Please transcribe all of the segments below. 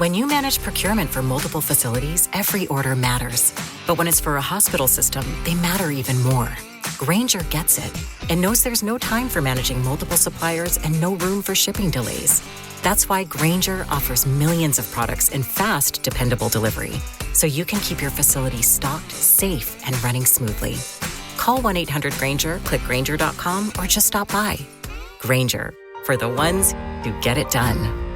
When you manage procurement for multiple facilities, every order matters. But when it's for a hospital system, they matter even more. Grainger gets it and knows there's no time for managing multiple suppliers and no room for shipping delays. That's why Grainger offers millions of products in fast, dependable delivery, so you can keep your facility stocked, safe, and running smoothly. Call 1-800-GRAINGER, click Grainger.com, or just stop by. Grainger, for the ones who get it done.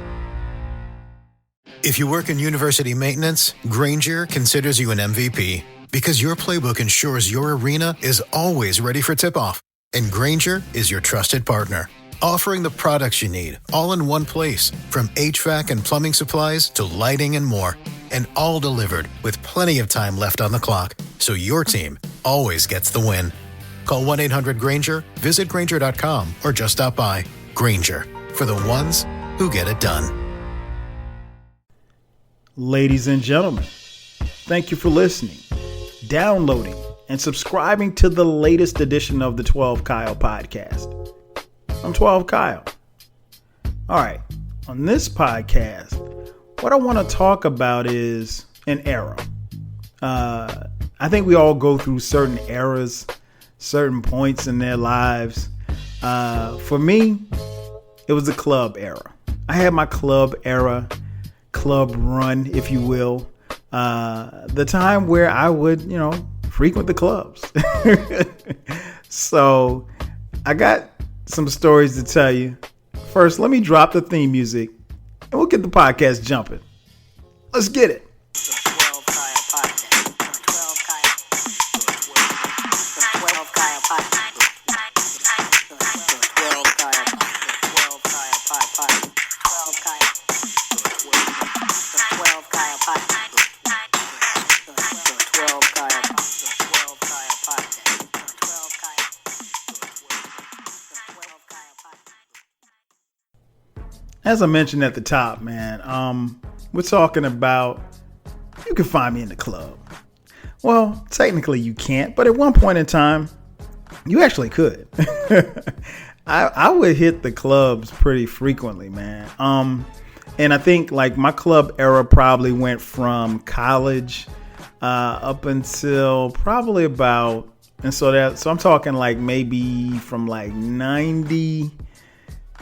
If you work in university maintenance, Grainger considers you an MVP because your playbook ensures your arena is always ready for tip-off. And Grainger is your trusted partner, offering the products you need all in one place, from HVAC and plumbing supplies to lighting and more, and all delivered with plenty of time left on the clock, so your team always gets the win. Call 1-800-GRAINGER, visit Grainger.com, or just stop by. Grainger, for the ones who get it done. Ladies and gentlemen, thank you for listening, downloading, and subscribing to the latest edition of the 12 Kyle podcast. I'm 12 Kyle. All right, on this podcast, what I want to talk about is an era. I think we all go through certain eras, certain points in their lives. For me, it was the club era. I had my club era, club run, if you will. The time where I would, frequent the clubs. So I got some stories to tell you. First, let me drop the theme music and we'll get the podcast jumping. Let's get it. As I mentioned at the top, man, we're talking about you can find me in the club. Well, technically you can't, but at one point in time, you actually could. I would hit the clubs pretty frequently, man. And I think like my club era probably went from college up until probably about, so I'm talking like maybe from like 90,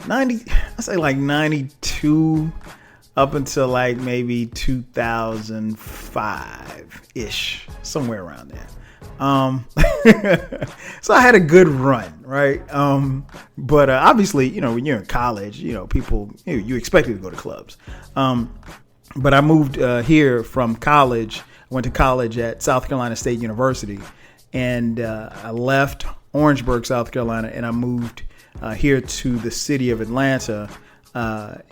I say like 92 up until like maybe 2005-ish, somewhere around there. So I had a good run, right? But obviously, when you're in college, people, you expected to go to clubs. But I moved here from college. I went to college at South Carolina State University, and I left Orangeburg, South Carolina, and I moved here to the city of Atlanta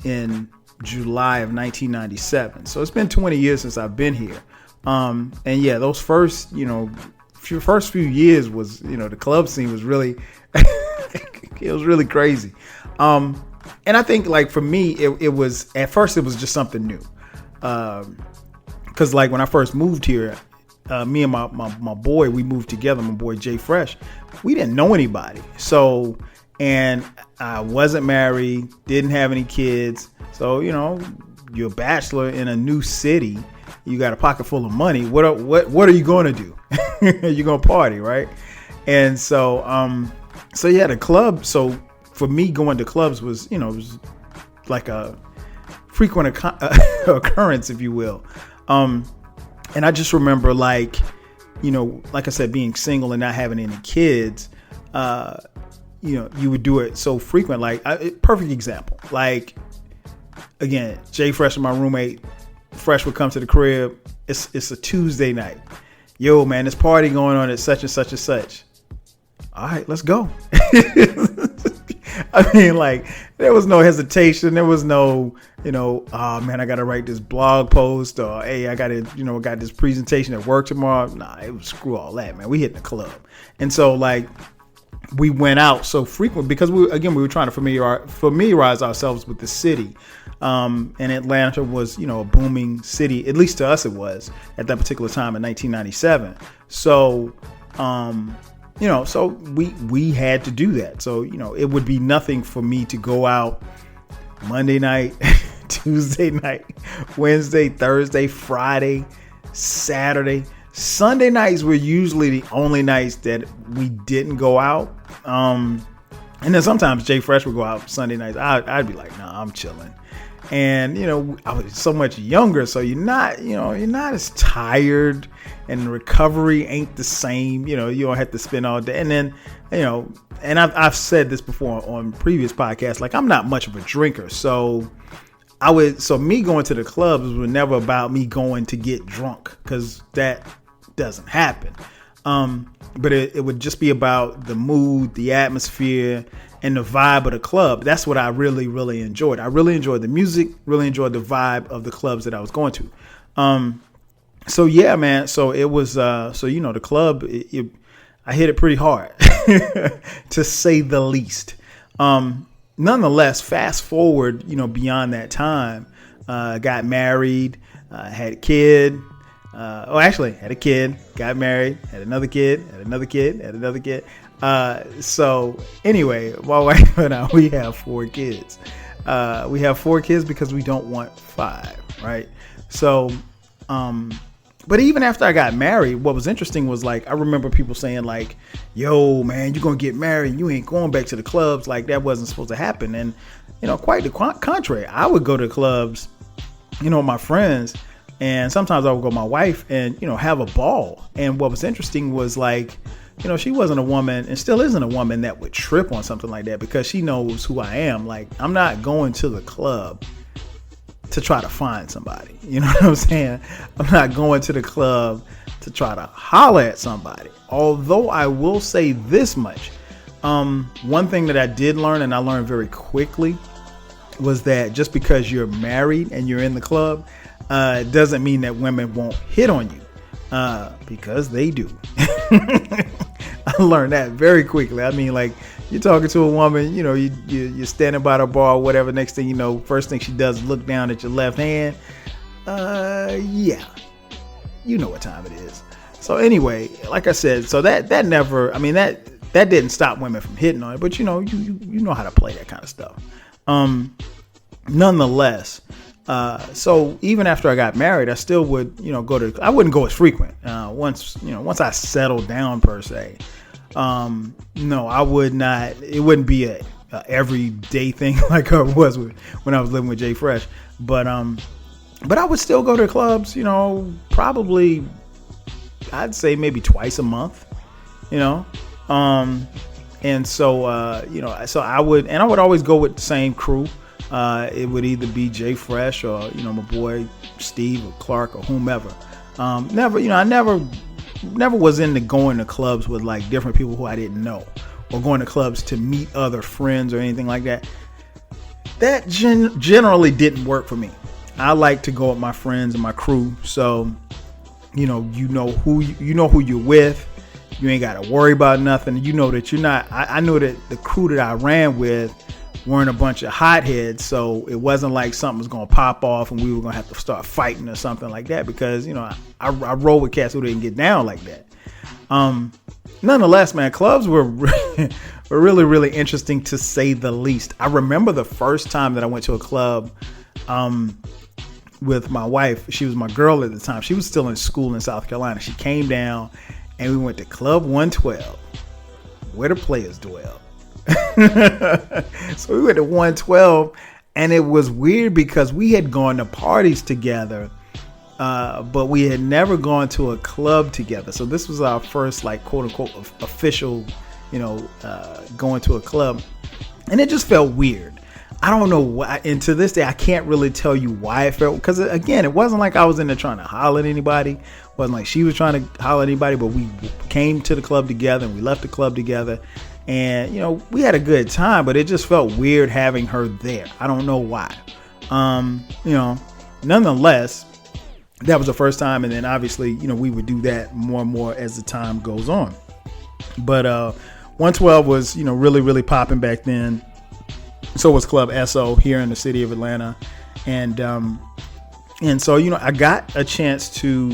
in July of 1997. So it's been 20 years since I've been here. And yeah, those first few years was, the club scene was really, it was really crazy. And I think like for me, it was, at first it was just something new. Cause like when I first moved here, me and my boy, we moved together, my boy Jay Fresh, we didn't know anybody. So, and I wasn't married, didn't have any kids. So, you're a bachelor in a new city. You got a pocket full of money. What are you going to do? You're going to party, right? And so yeah, the club. So for me, going to clubs was, it was like a frequent occurrence, if you will. And I just remember like I said, being single and not having any kids, you would do it so frequent. Like perfect example. Like again, Jay Fresh, my roommate, Fresh would come to the crib. It's a Tuesday night. Yo, man, this party going on at such and such and such. All right, let's go. I mean, like there was no hesitation. There was no, oh man, I got to write this blog post, or hey, I got to, got this presentation at work tomorrow. Nah, it was screw all that, man. We hit the club, and so like. We went out so frequent because we were trying to familiarize ourselves with the city. And Atlanta was, a booming city, at least to us it was at that particular time in 1997. So, so we had to do that. So, it would be nothing for me to go out Monday night, Tuesday night, Wednesday, Thursday, Friday, Saturday. Sunday nights were usually the only nights that we didn't go out. And then sometimes Jay Fresh would go out Sunday nights. I'd be like, nah, I'm chilling. And, I was so much younger, so you're not as tired, and recovery ain't the same. You don't have to spend all day. And then, and I've said this before on previous podcasts, like I'm not much of a drinker. So me going to the clubs was never about me going to get drunk, because that doesn't happen. But it would just be about the mood, the atmosphere, and the vibe of the club. That's what I really, really enjoyed. I really enjoyed the music, really enjoyed the vibe of the clubs that I was going to. So yeah, man. So it was, the club, I hit it pretty hard to say the least. Nonetheless, fast forward, beyond that time, got married, had a kid. Had a kid, got married, had another kid, had another kid, had another kid. So anyway, my wife and I, we have 4 kids. We have 4 kids because we don't want 5, right? So, but even after I got married, what was interesting was, like, I remember people saying, like, yo, man, you're going to get married, you ain't going back to the clubs. Like, that wasn't supposed to happen. And, quite the contrary. I would go to clubs, with my friends, and sometimes I would go with my wife and, have a ball. And what was interesting was, like, she wasn't a woman, and still isn't a woman, that would trip on something like that, because she knows who I am. Like, I'm not going to the club to try to find somebody. You know what I'm saying? I'm not going to the club to try to holler at somebody. Although I will say this much. One thing that I did learn, and I learned very quickly, was that just because you're married and you're in the club, doesn't mean that women won't hit on you, because they do. I learned that very quickly. I mean, like, you're talking to a woman, you're standing by the bar or whatever. Next thing you know, first thing she does is look down at your left hand. Yeah, you know what time it is. So anyway, like I said, so that never, I mean, that didn't stop women from hitting on it, but you know how to play that kind of stuff. Nonetheless, so even after I got married, I still would, I wouldn't go as frequent. Once I settled down per se, no, I would not, it wouldn't be a everyday thing like I was when I was living with Jay Fresh. But I would still go to clubs, probably, I'd say maybe twice a month, and so, so I would always go with the same crew. It would either be Jay Fresh or, my boy Steve or Clark or whomever. I never was into going to clubs with like different people who I didn't know, or going to clubs to meet other friends or anything like that. That generally didn't work for me. I like to go with my friends and my crew. So, you know who you're with. You ain't got to worry about nothing. You know that you're not. I know that the crew that I ran with weren't a bunch of hotheads, so it wasn't like something was gonna pop off and we were gonna have to start fighting or something like that, because I roll with cats who didn't get down like that. Nonetheless, man, clubs were really, really interesting, to say the least. I remember the first time that I went to a club with my wife. She was my girl at the time. She was still in school in South Carolina. She came down and we went to Club 112, where the players dwell. So we went to 112, and it was weird because we had gone to parties together, but we had never gone to a club together. So this was our first, like, quote unquote official, going to a club, and it just felt weird. I don't know why, and to this day I can't really tell you why it felt, because again, it wasn't like I was in there trying to holler at anybody. It wasn't like she was trying to holler at anybody, but we came to the club together and we left the club together. And, we had a good time, but it just felt weird having her there. I don't know why. Nonetheless, that was the first time. And then obviously, we would do that more and more as the time goes on. But 112 was, really, really popping back then. So was Club SO here in the city of Atlanta. And so, I got a chance to,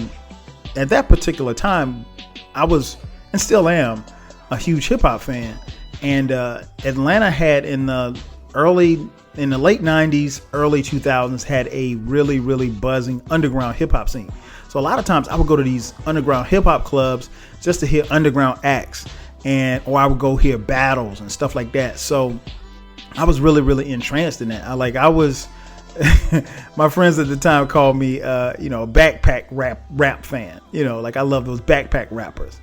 at that particular time, I was, and still am, a huge hip hop fan, and Atlanta had, in the in the late 90s, early 2000s, had a really, really buzzing underground hip hop scene. So a lot of times I would go to these underground hip hop clubs just to hear underground acts, or I would go hear battles and stuff like that. So I was really, really entranced in that. My friends at the time called me, a backpack rap fan. I love those backpack rappers,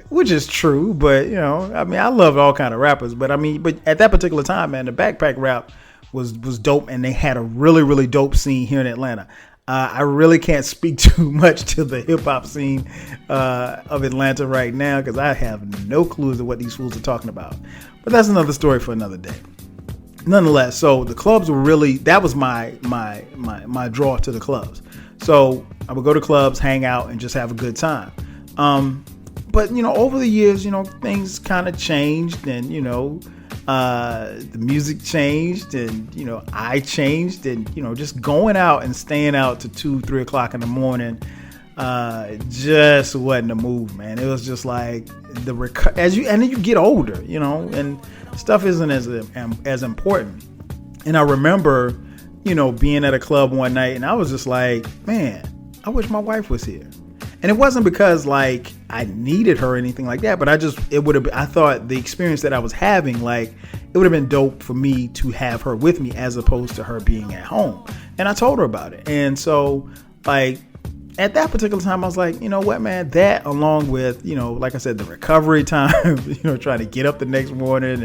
which is true. But I love all kind of rappers. But at that particular time, man, the backpack rap was dope, and they had a really, really dope scene here in Atlanta. I really can't speak too much to the hip hop scene of Atlanta right now because I have no clue as to what these fools are talking about. But that's another story for another day. Nonetheless, so the clubs were really, that was my draw to the clubs. So I would go to clubs, hang out, and just have a good time. But over the years, things kind of changed, and the music changed, and I changed, and just going out and staying out to 2-3 o'clock in the morning just wasn't a move, man. It was just like and then you get older, and stuff isn't as important. And I remember being at a club one night, and I was just like, man, I wish my wife was here. And it wasn't because like I needed her or anything like that, but I thought the experience that I was having, like, it would have been dope for me to have her with me as opposed to her being at home. And I told her about it. And so, like, at that particular time, I was like, you know what, man, that along with, like I said, the recovery time, trying to get up the next morning,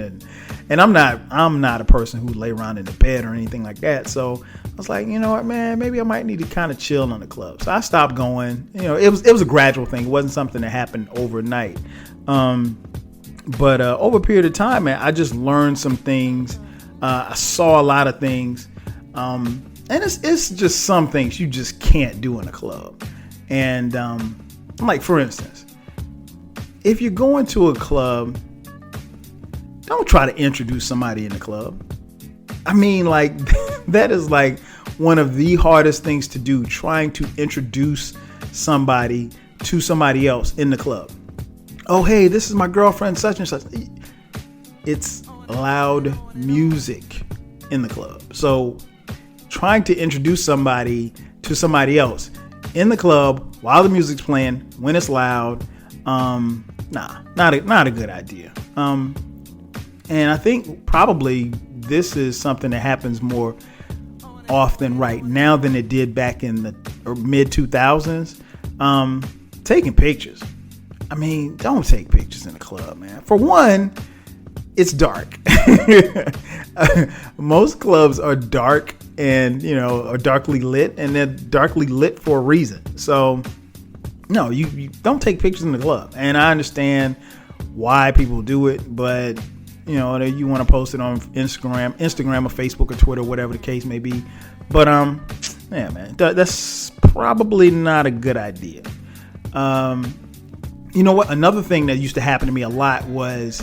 and I'm not a person who lay around in the bed or anything like that. So I was like, you know what, man, maybe I might need to kind of chill on the club. So I stopped going. It was a gradual thing. It wasn't something that happened overnight. But over a period of time, man, I just learned some things. I saw a lot of things. And it's just some things you just can't do in a club. And like, for instance, if you're going to a club, don't try to introduce somebody in the club. Like, that is like one of the hardest things to do, trying to introduce somebody to somebody else in the club. Oh, hey, this is my girlfriend, such and such. It's loud music in the club. So trying to introduce somebody to somebody else in the club while the music's playing, when it's loud, not a good idea. And I think probably this is something that happens more often right now than it did back in the mid 2000s. Taking pictures. Don't take pictures in the club, man. For one, it's dark. Most clubs are dark and, are darkly lit, and they're darkly lit for a reason. So no, you don't take pictures in the club. And I understand why people do it, but you want to post it on Instagram or Facebook or Twitter, whatever the case may be. But yeah, man, that's probably not a good idea. You know what? Another thing that used to happen to me a lot was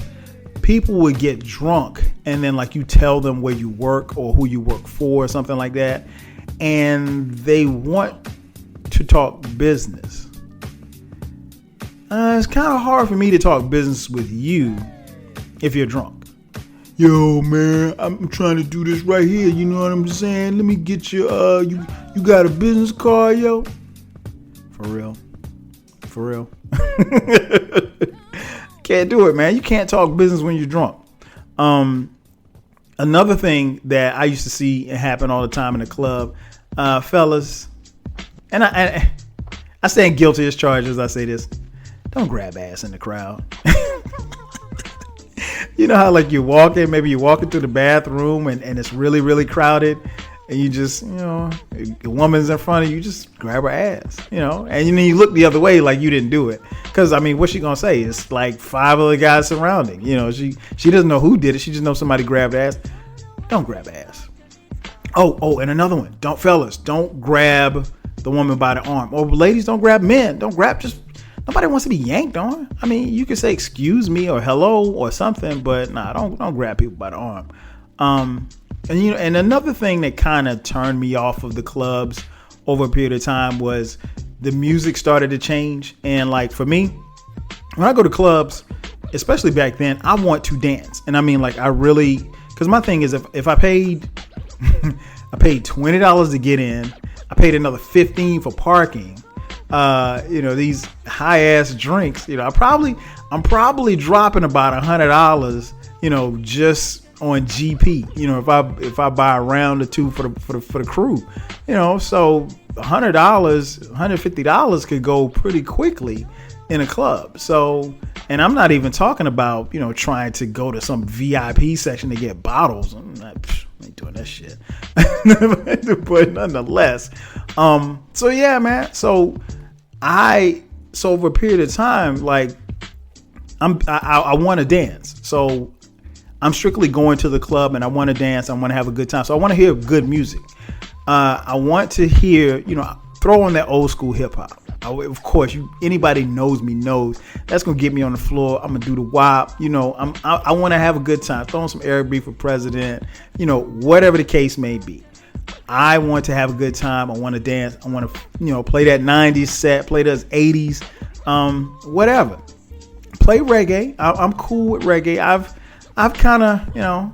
people would get drunk, and then like you tell them where you work or who you work for or something like that, and they want to talk business. It's kind of hard for me to talk business with you if you're drunk. Yo, man, I'm trying to do this right here. You know what I'm saying? Let me get you. You got a business card, yo? For real. Can't do it, man. You can't talk business when you're drunk. Another thing that I used to see happen all the time in the club, fellas, and I stand guilty as charged as I say this. Don't grab ass in the crowd. You know how like maybe you're walking through the bathroom and it's really, really crowded, and you just, a woman's in front of you, just grab her ass, and then you look the other way like you didn't do it. Because, what's she going to say? It's like 5 other guys surrounding. She doesn't know who did it. She just knows somebody grabbed ass. Don't grab ass. Oh, and another one. Don't grab the woman by the arm. Or ladies, don't grab men. Nobody wants to be yanked on. You can say excuse me or hello or something, but don't grab people by the arm. And another thing that kind of turned me off of the clubs over a period of time was the music started to change. And like for me, when I go to clubs, especially back then, I want to dance. And I really Because my thing is, if I paid I paid $20 to get in, I paid another $15 for parking. These high ass drinks. I'm probably dropping about $100. Just on GP. If I buy a round or two for the crew. So $100, $150 could go pretty quickly in a club. So, and I'm not even talking about trying to go to some VIP section to get bottles. I ain't doing that shit. But nonetheless, so yeah, man. So over a period of time, like I want to dance. So I'm strictly going to the club and I want to dance. I want to have a good time. So I want to hear good music. I want to hear, throw on that old school hip hop. Of course, anybody knows me knows that's gonna get me on the floor. I'm gonna do the WAP. I want to have a good time. Throw on some Eric B for president. Whatever the case may be. I want to have a good time. I want to dance. I want to, play that 90s set, play those 80s, whatever. Play reggae. I'm cool with reggae. I've kind of,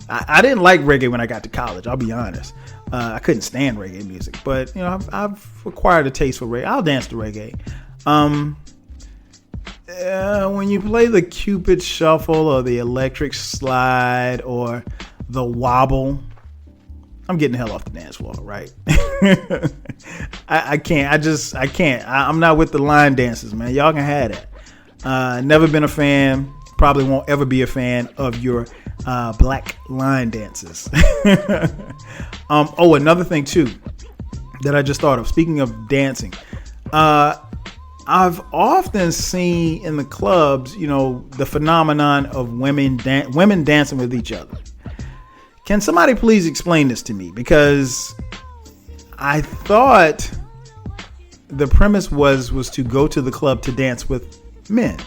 I didn't like reggae when I got to college. I'll be honest. I couldn't stand reggae music, but I've acquired a taste for reggae. I'll dance to reggae. When you play the Cupid Shuffle or the Electric Slide or the Wobble, I'm getting the hell off the dance floor, right? I can't. I can't. I'm not with the line dances, man. Y'all can have that. Never been a fan. Probably won't ever be a fan of your black line dances. Another thing too that I just thought of. Speaking of dancing, I've often seen in the clubs, the phenomenon of women dancing with each other. Can somebody please explain this to me? Because I thought the premise was to go to the club to dance with men.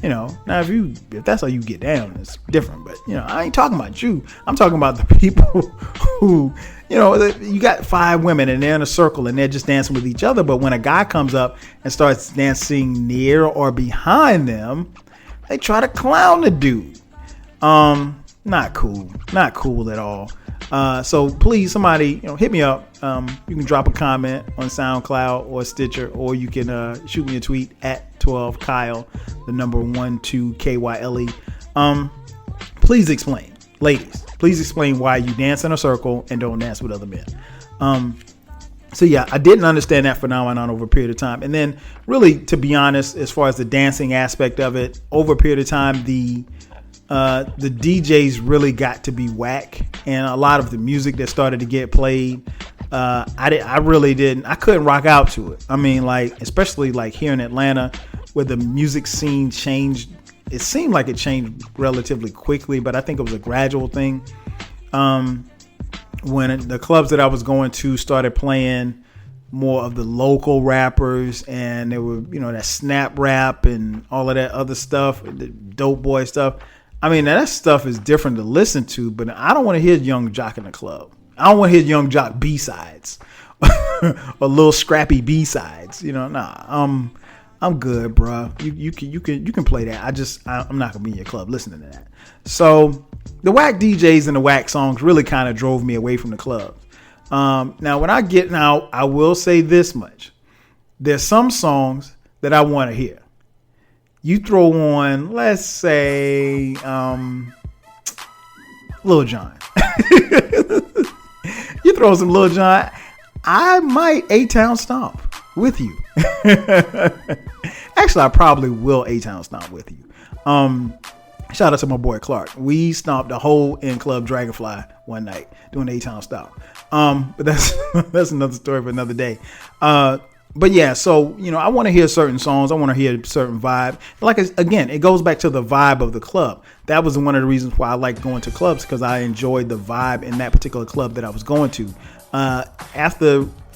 Now if that's how you get down, it's different. But I ain't talking about you. I'm talking about the people who, you got 5 women and they're in a circle and they're just dancing with each other. But when a guy comes up and starts dancing near or behind them, they try to clown the dude. Not cool at all. So please, somebody, hit me up. You can drop a comment on SoundCloud or Stitcher, or you can shoot me a tweet at 12Kyle, the number 12KYLE. Please explain, ladies. Please explain why you dance in a circle and don't dance with other men. So yeah, I didn't understand that phenomenon over a period of time, and then really, to be honest, as far as the dancing aspect of it, over a period of time, the DJs really got to be whack, and a lot of the music that started to get played, I couldn't rock out to it. I mean, like, especially like here in Atlanta, where the music scene changed. It seemed like it changed relatively quickly, but I think it was a gradual thing. When the clubs that I was going to started playing more of the local rappers, and there were, that snap rap and all of that other stuff, the dope boy stuff. I mean, that stuff is different to listen to, but I don't want to hear Young Jock in the club. I don't want to hear Young Jock B-sides or little scrappy B-sides. I'm good, bro. You can play that. I'm not gonna be in your club listening to that. So the whack DJs and the whack songs really kind of drove me away from the club. Now when I get out, I will say this much: there's some songs that I want to hear. You throw on, let's say, Lil Jon. You throw some Lil Jon, I might A-Town stomp with you. Actually, I probably will A-Town stomp with you. Shout out to my boy Clark. We stomped the whole in Club Dragonfly one night doing A-Town stomp. But that's another story for another day. But yeah, so, I want to hear certain songs. I want to hear a certain vibe. Like, again, it goes back to the vibe of the club. That was one of the reasons why I liked going to clubs, because I enjoyed the vibe in that particular club that I was going to.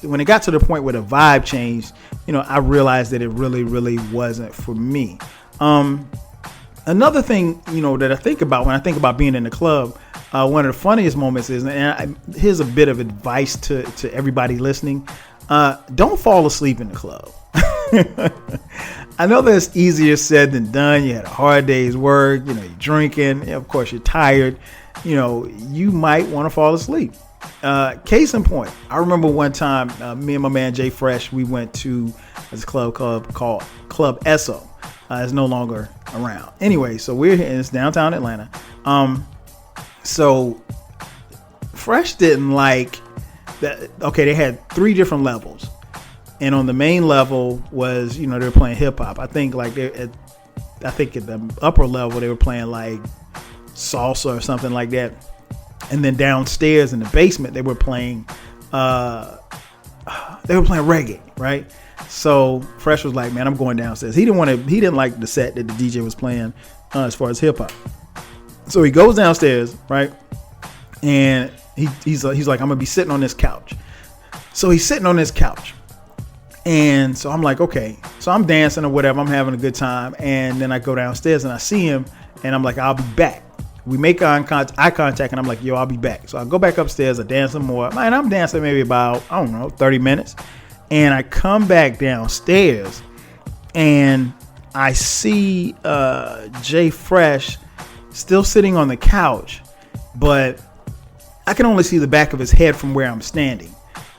When it got to the point where the vibe changed, I realized that it really, really wasn't for me. Another thing, that I think about when I think about being in the club, one of the funniest moments is, here's a bit of advice to everybody listening. Don't fall asleep in the club. I know that's easier said than done. You had a hard day's work, you're drinking, of course you're tired. you might want to fall asleep. Case in point, I remember one time, me and my man Jay Fresh, we went to this club called Club Esso. It's no longer around. Anyway, so we're here, it's downtown Atlanta. So Fresh didn't like that. Okay, they had 3 different levels, and on the main level was, they were playing hip hop. I think at the upper level they were playing like salsa or something like that. And then downstairs in the basement, they were playing reggae, right? So Fresh was like, man, I'm going downstairs. He didn't like the set that the DJ was playing as far as hip hop. So he goes downstairs, right? And he's like, I'm gonna be sitting on this couch. So he's sitting on this couch. And so I'm like, okay. So I'm dancing or whatever. I'm having a good time. And then I go downstairs and I see him and I'm like, I'll be back. We make eye contact and I'm like, yo, I'll be back. So I go back upstairs, I dance some more. Man, I'm dancing maybe about, 30 minutes. And I come back downstairs and I see Jay Fresh still sitting on the couch, but I can only see the back of his head from where I'm standing.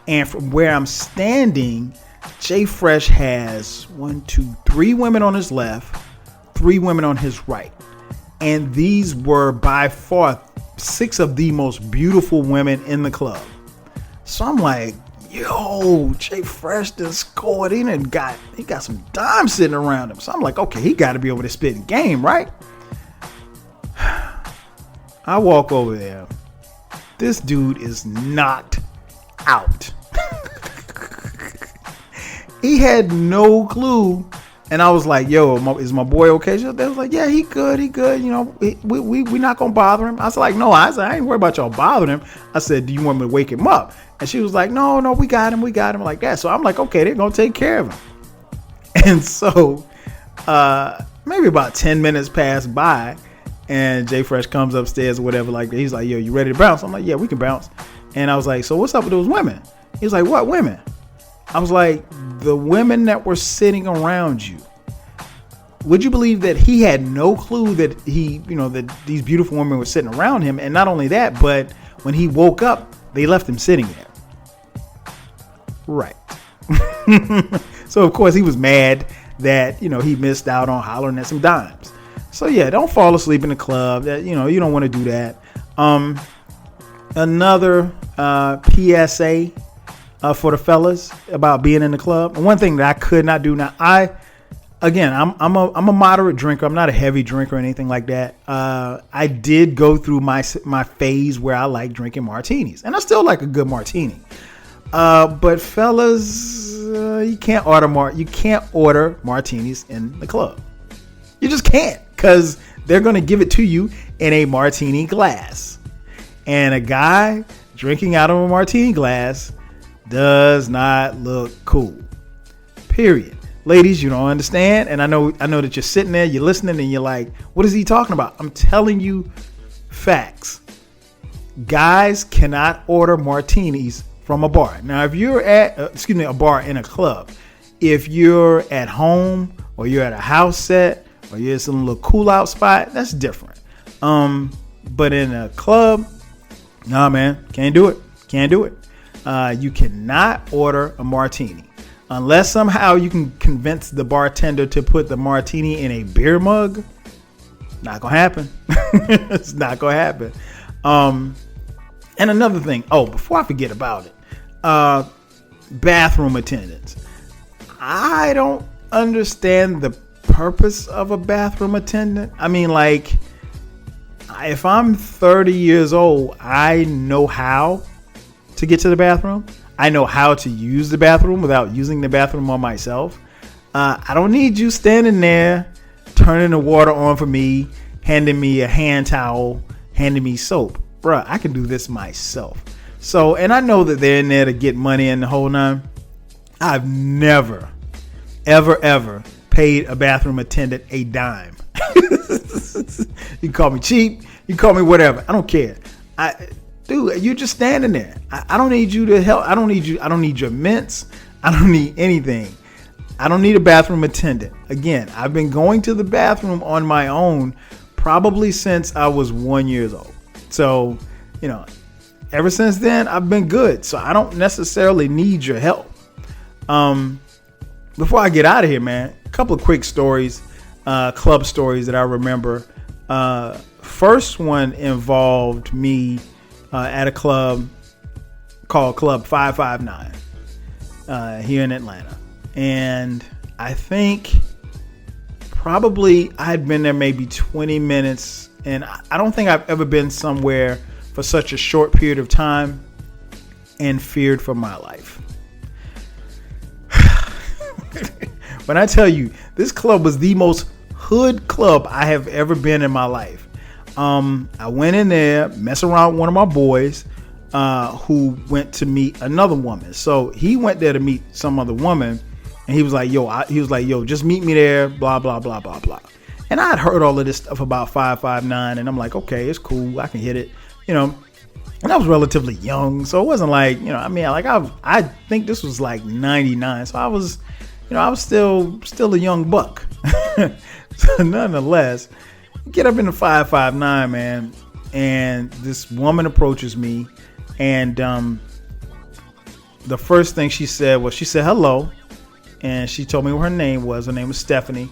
And from where I'm standing, Jay Fresh has 3 women on his left, 3 women on his right. And these were by far 6 of the most beautiful women in the club. So I'm like, yo, Jay Fresh just scored in and he got some dimes sitting around him. So I'm like, okay, he got to be over there spitting game, right? I walk over there. This dude is knocked out. He had no clue. And I was like, yo, is my boy okay? They was like, yeah, he good. We not going to bother him. I was like, no, I ain't worried about y'all bothering him. I said, do you want me to wake him up? And she was like, no, we got him like that. So I'm like, okay, they're going to take care of him. And so maybe about 10 minutes pass by and Jay Fresh comes upstairs or whatever like that. He's like, yo, you ready to bounce? I'm like, yeah, we can bounce. And I was like, so what's up with those women? He's like, what women? I was like, the women that were sitting around you. Would you believe that he had no clue that that these beautiful women were sitting around him? And not only that, but when he woke up, they left him sitting there. Right. So of course he was mad that, he missed out on hollering at some dimes. So yeah, don't fall asleep in the club. That, you don't want to do that. Another PSA for the fellas about being in the club. And one thing that I could not do now, I'm a moderate drinker. I'm not a heavy drinker or anything like that. I did go through my phase where I like drinking martinis, and I still like a good martini. But fellas, you can't order martinis in the club. You just can't, because they're going to give it to you in a martini glass, and a guy drinking out of a martini glass does not look cool. Period. Ladies, you don't understand, and I know that you're sitting there, you're listening, and you're like, what is he talking about? I'm telling you facts. Guys cannot order martinis from a bar. Now, if you're at a bar in a club, if you're at home or you're at a house set or you're at some little cool out spot, that's different. But in a club, nah, man, can't do it. You cannot order a martini unless somehow you can convince the bartender to put the martini in a beer mug. Not gonna happen. It's not gonna happen. And another thing, before I forget about it, bathroom attendants. I don't understand the purpose of a bathroom attendant. I mean, like, if I'm 30 years old, I know how to get to the bathroom. I know how to use the bathroom without using the bathroom on myself. I don't need you standing there, turning the water on for me, handing me a hand towel, handing me soap. Bruh, I can do this myself. So, and I know that they're in there to get money and the whole nine. I've never, ever paid a bathroom attendant a dime. You can call me cheap. You can call me whatever. I don't care. Dude, you're just standing there. I don't need you to help. I don't need you. I don't need your mints. I don't need anything. I don't need a bathroom attendant. Again, I've been going to the bathroom on my own probably since I was 1 year old. So, ever since then, I've been good. So I don't necessarily need your help. Before I get out of here, man, a couple of quick stories, club stories that I remember. First one involved me at a club called Club 559 here in Atlanta. And I think probably I had been there maybe 20 minutes. And I don't think I've ever been somewhere for such a short period of time and feared for my life. When I tell you, this club was the most hood club I have ever been in my life. I went in there, mess around with one of my boys who went to meet another woman. So he went there to meet some other woman, and he was like, yo, just meet me there, blah, blah, blah, blah, blah. And I had heard all of this stuff about 559, and I'm like, okay, it's cool, I can hit it, And I was relatively young, so it wasn't like, I think this was like 99, so I was still a young buck. So nonetheless, get up in the 559, man, and this woman approaches me, and the first thing she said was, she said hello, and she told me what her name was. Her name was Stephanie,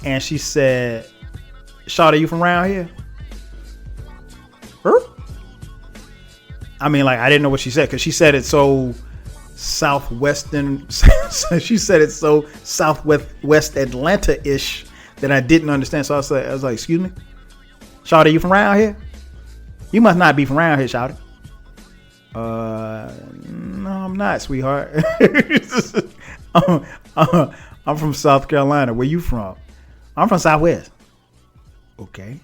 and she said, "Shawty, you from around here?" Her? I didn't know what she said because she said it so southwestern. She said it so southwest Atlanta-ish that I didn't understand. So I was like, "Excuse me, Shawty, you from around here? You must not be from around here, Shawty." No, I'm not, sweetheart. I'm from South Carolina. Where you from? I'm from Southwest. Okay.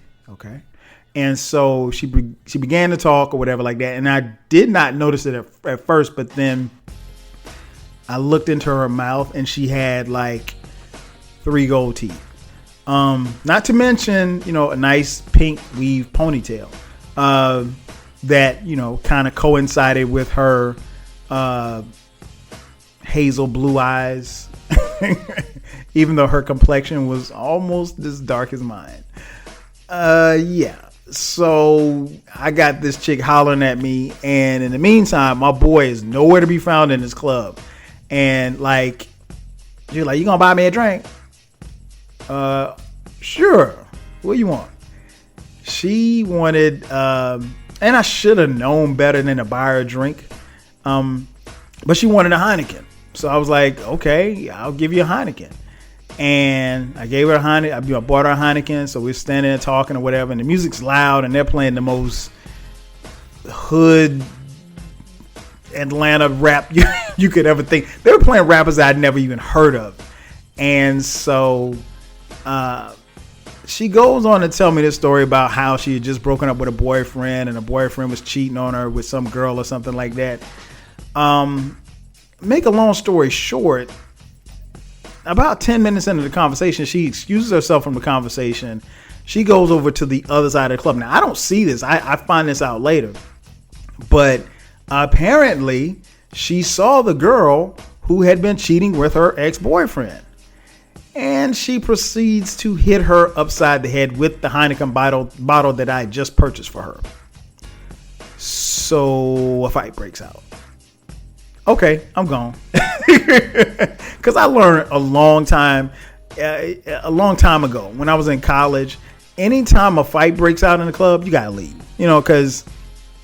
And so she began to talk or whatever like that. And I did not notice it at first, but then I looked into her mouth and she had like 3 gold teeth. Not to mention, a nice pink weave ponytail that, kind of coincided with her hazel blue eyes, even though her complexion was almost as dark as mine. Yeah. So I got this chick hollering at me, and in the meantime, my boy is nowhere to be found in this club. And she's like, "You gonna buy me a drink?" Sure. What you want? She wanted, and I should have known better than to buy her a drink. But she wanted a Heineken. So I was like, okay, I'll give you a Heineken. And I gave her a Heineken. I bought her a Heineken. So we're standing there talking or whatever. And the music's loud and they're playing the most hood Atlanta rap you could ever think. They were playing rappers that I'd never even heard of. And so she goes on to tell me this story about how she had just broken up with a boyfriend and a boyfriend was cheating on her with some girl or something like that. Make a long story short, about 10 minutes into the conversation, she excuses herself from the conversation. She goes over to the other side of the club. Now, I don't see this. I find this out later. But apparently, she saw the girl who had been cheating with her ex-boyfriend. And she proceeds to hit her upside the head with the Heineken bottle that I had just purchased for her. So a fight breaks out. Okay, I'm gone. Because I learned a long time ago when I was in college, anytime a fight breaks out in the club, you gotta leave. Because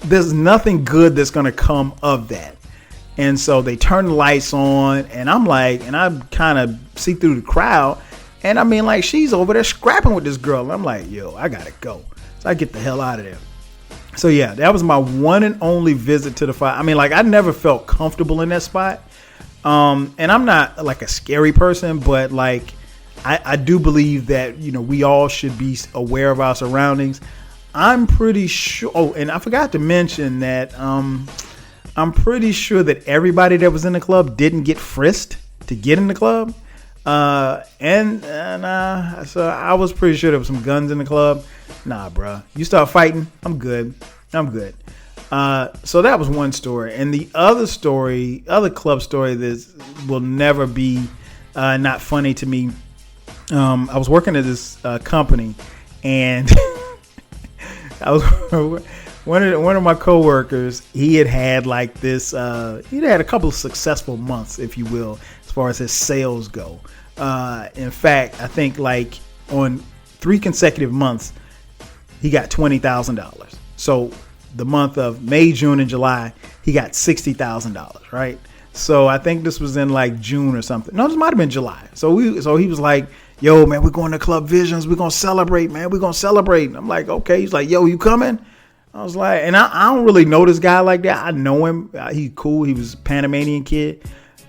there's nothing good that's gonna come of that. And so they turn the lights on, and I'm kind of see through the crowd, and she's over there scrapping with this girl. And I'm like, yo, I gotta go. So I get the hell out of there. So yeah, that was my one and only visit to the fight. I never felt comfortable in that spot. And I'm not a scary person, but I do believe that, we all should be aware of our surroundings. I'm pretty sure. Oh, and I forgot to mention that, I'm pretty sure that everybody that was in the club didn't get frisked to get in the club. So I was pretty sure there was some guns in the club. Nah, bro. You start fighting, I'm good. So that was one story. And the other club story that will never be not funny to me. I was working at this company, and I one of my coworkers, he had like this. He'd had a couple of successful months, if you will, as far as his sales go. In fact, I think like on 3 consecutive months, he got $20,000. So the month of May, June, and July, he got $60,000, right? So I think this was in like June or something. No, this might have been July. So he was like, yo, man, we're going to Club Visions. We're going to celebrate, man. We're going to celebrate. And I'm like, okay. He's like, yo, you coming? I was like, and I don't really know this guy like that. I know him. He's cool. He was a Panamanian kid.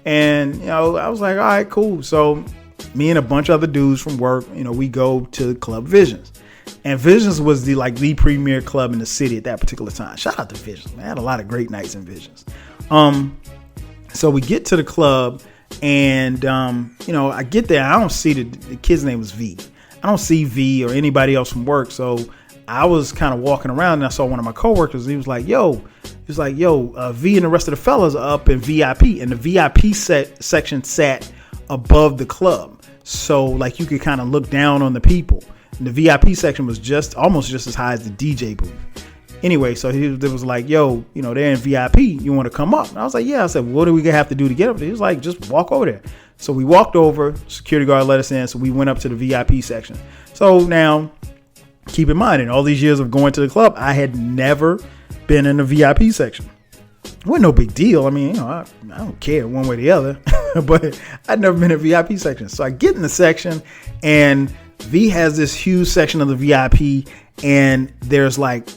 And, you know, I was like, all right, cool. So me and a bunch of other dudes from work, you know, we go to Club Visions. And Visions was the premier club in the city at that particular time. Shout out to Visions, man. I had a lot of great nights in Visions. So we get to the club and, you know, I get there. I don't see the kid's name was V. I don't see V or anybody else from work. So I was kind of walking around and I saw one of my coworkers. He was like, yo, V and the rest of the fellas are up in VIP. And the VIP section sat above the club. So like you could kind of look down on the people. And the VIP section was almost just as high as the DJ booth. Anyway, so he was like, yo, you know, they're in VIP. You want to come up? And I was like, yeah. I said, what do we have to do to get up there? He was like, just walk over there. So we walked over. Security guard let us in. So we went up to the VIP section. So now, keep in mind, in all these years of going to the club, I had never been in the VIP section. It wasn't no big deal. I mean, you know, I don't care one way or the other. But I'd never been in the VIP section. So I get in the section, and V has this huge section of the VIP, and there's like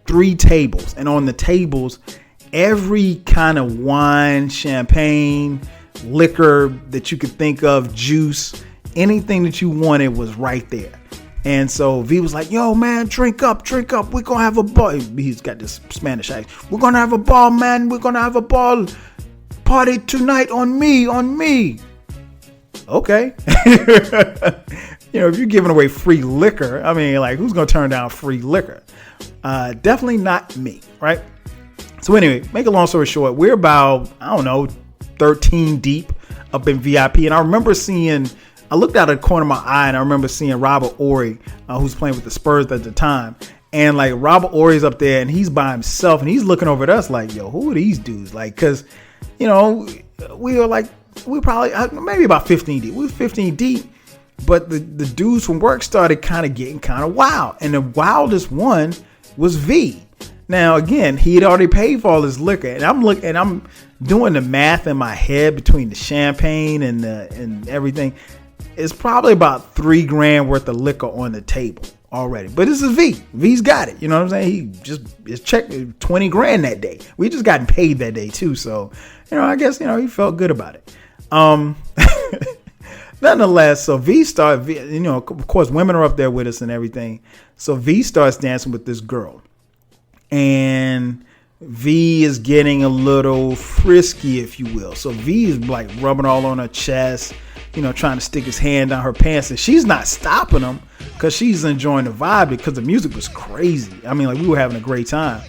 3 tables, and on the tables, every kind of wine, champagne, liquor that you could think of, juice, anything that you wanted was right there. And so V was like, yo, man, drink up. We're going to have a ball. He's got this Spanish accent. We're going to have a ball, man. We're going to have a ball party tonight on me. Okay. You know, if you're giving away free liquor, I mean, like, who's going to turn down free liquor? Definitely not me, right? So anyway, make a long story short, we're about, 13 deep up in VIP. And I remember I looked out of the corner of my eye and I remember seeing Robert Ory, who's playing with the Spurs at the time. And like Robert Ory's up there and he's by himself and he's looking over at us like, yo, who are these dudes? Like, cause, you know, we probably maybe about 15 deep. We were 15 deep. But the dudes from work started kind of getting kind of wild. And the wildest one was V. Now, again, he had already paid for all his liquor. And I'm doing the math in my head between the champagne and everything. It's probably about $3,000 worth of liquor on the table already. But this is V. V's got it. You know what I'm saying? He just is checked $20,000 that day. We just gotten paid that day too. So, you know, I guess, you know, he felt good about it. Nonetheless, so V started, you know, of course, women are up there with us and everything. So V starts dancing with this girl. And V is getting a little frisky, if you will. So V is like rubbing all on her chest, you know, trying to stick his hand down her pants. And she's not stopping him because she's enjoying the vibe because the music was crazy. I mean, like, we were having a great time.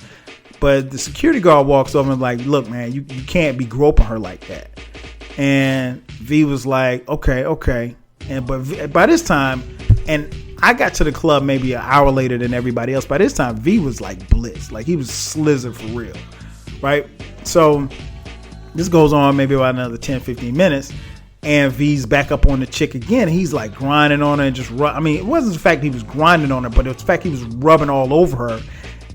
But the security guard walks over and like, look, man, you can't be groping her like that. And V was like, okay. But by this time, and I got to the club maybe an hour later than everybody else. By this time, V was like blitzed. Like, he was slizzard for real. Right? So this goes on maybe about another 10, 15 minutes. And V's back up on the chick again. He's like grinding on her and just it wasn't the fact he was grinding on her, but it was the fact he was rubbing all over her.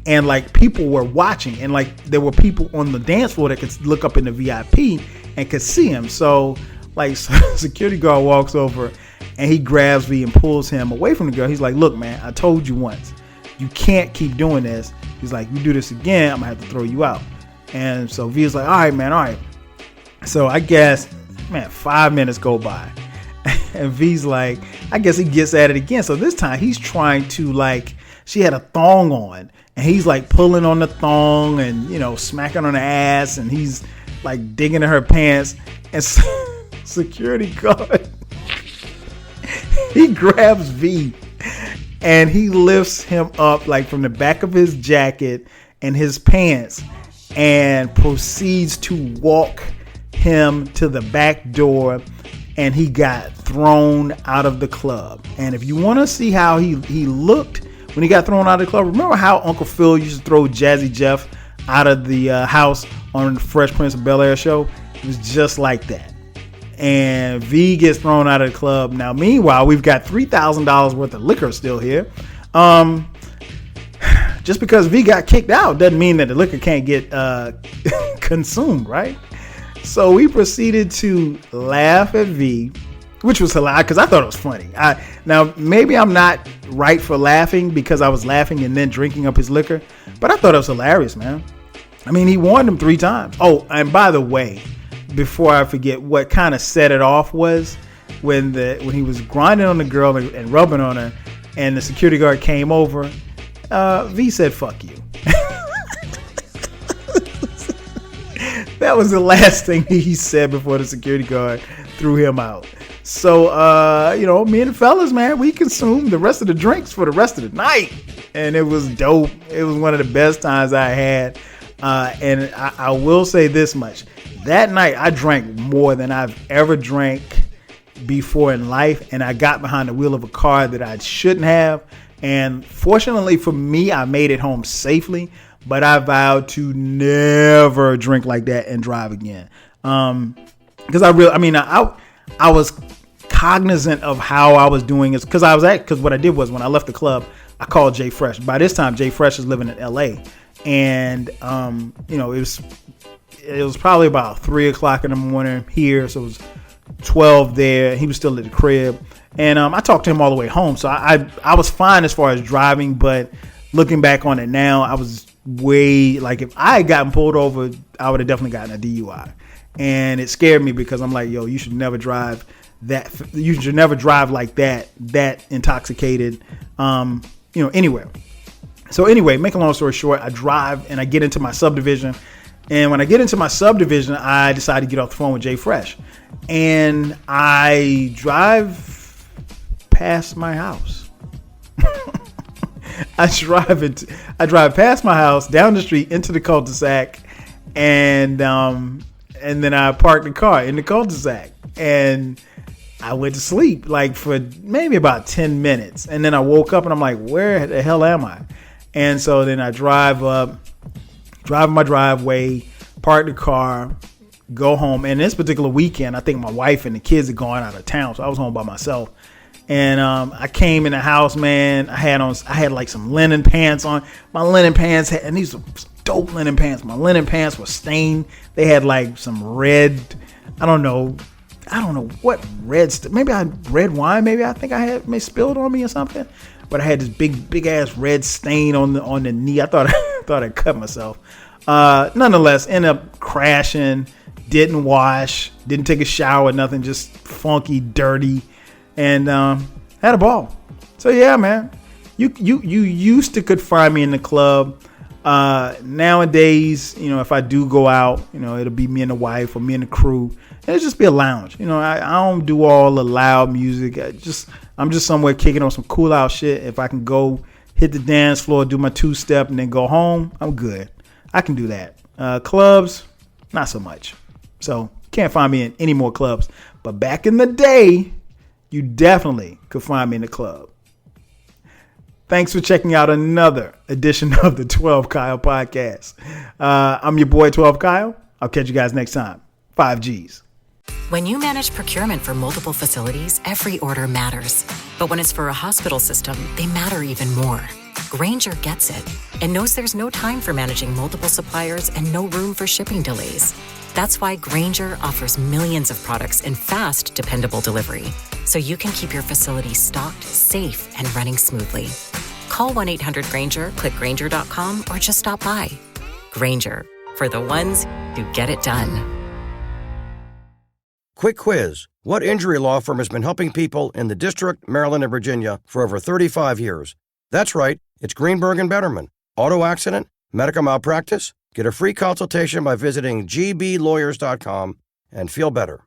And like, people were watching, and like, there were people on the dance floor that could look up in the VIP and could see him. So like, security guard walks over and he grabs V and pulls him away from the girl. He's like, look, man, I told you once, you can't keep doing this. He's like, you do this again, I'm gonna have to throw you out. And so V is like, all right, man, all right. So I guess, man, 5 minutes go by and V's like, I guess he gets at it again. So this time he's trying to, like, she had a thong on and he's like pulling on the thong and, you know, smacking on the ass, and he's like digging in her pants. And security guard, he grabs V and he lifts him up like from the back of his jacket and his pants and proceeds to walk him to the back door, and he got thrown out of the club. And if you want to see how he looked when he got thrown out of the club. Remember how Uncle Phil used to throw Jazzy Jeff out of the house on the Fresh Prince of Bel-Air show? It was just like that. And V gets thrown out of the club. Now, meanwhile, we've got $3,000 worth of liquor still here. Just because V got kicked out doesn't mean that the liquor can't get consumed, right? So we proceeded to laugh at V, which was hilarious because I thought it was funny. Now, maybe I'm not right for laughing because I was laughing and then drinking up his liquor, but I thought it was hilarious, man. I mean, he warned him 3 times. Oh, and by the way, before I forget, what kind of set it off was when he was grinding on the girl and rubbing on her, and the security guard came over. V said, "Fuck you." That was the last thing he said before the security guard threw him out. So, me and the fellas, man, we consumed the rest of the drinks for the rest of the night. And it was dope. It was one of the best times I had. And I will say this much. That night, I drank more than I've ever drank before in life. And I got behind the wheel of a car that I shouldn't have. And fortunately for me, I made it home safely. But I vowed to never drink like that and drive again. Because I was cognizant of how I was doing it. Because what I did was when I left the club, I called Jay Fresh. By this time, Jay Fresh is living in LA. And, it was probably about 3 o'clock in the morning here. So it was 12 there. He was still at the crib. And I talked to him all the way home. So I was fine as far as driving. But looking back on it now, I was if I had gotten pulled over, I would have definitely gotten a DUI. And it scared me because I'm like, yo, you should never drive like that intoxicated, anywhere. So anyway, make a long story short, I drive and I get into my subdivision. And when I get into my subdivision, I decide to get off the phone with Jay Fresh. And I drive past my house. I drive past my house, down the street, into the cul-de-sac, and then I parked the car in the cul-de-sac. And I went to sleep for maybe about 10 minutes. And then I woke up and I'm like, where the hell am I? And so then I drive my driveway, park the car, go home. And this particular weekend, I think my wife and the kids are going out of town. So I was home by myself. And I came in the house, man. I had like some linen pants on. My linen pants and these were dope linen pants. My linen pants were stained. They had like some red, I don't know what red. Maybe I had red wine. Maybe I think I had spilled on me or something. But I had this big ass red stain on the knee. I thought I cut myself. Nonetheless, ended up crashing. Didn't wash. Didn't take a shower. Nothing. Just funky, dirty. And had a ball. So yeah, man, you used to could find me in the club. Nowadays, if I do go out, it'll be me and the wife or me and the crew, and it'll just be a lounge. I don't do all the loud music. I'm just somewhere kicking on some cool out shit. If I can go hit the dance floor, do my 2-step, and then go home, I'm good. I can do that. Clubs, not so much. So can't find me in any more clubs. But back in the day, you definitely could find me in the club. Thanks for checking out another edition of the 12 Kyle podcast. I'm your boy 12 Kyle. I'll catch you guys next time. 5 G's. When you manage procurement for multiple facilities, every order matters. But when it's for a hospital system, they matter even more. Grainger gets it and knows there's no time for managing multiple suppliers and no room for shipping delays. That's why Grainger offers millions of products in fast, dependable delivery, so you can keep your facility stocked, safe, and running smoothly. Call 1-800-GRAINGER, click Grainger.com, or just stop by. Grainger, for the ones who get it done. Quick quiz. What injury law firm has been helping people in the District, Maryland, and Virginia for over 35 years? That's right. It's Greenberg and Betterman. Auto accident? Medical malpractice? Get a free consultation by visiting gblawyers.com and feel better.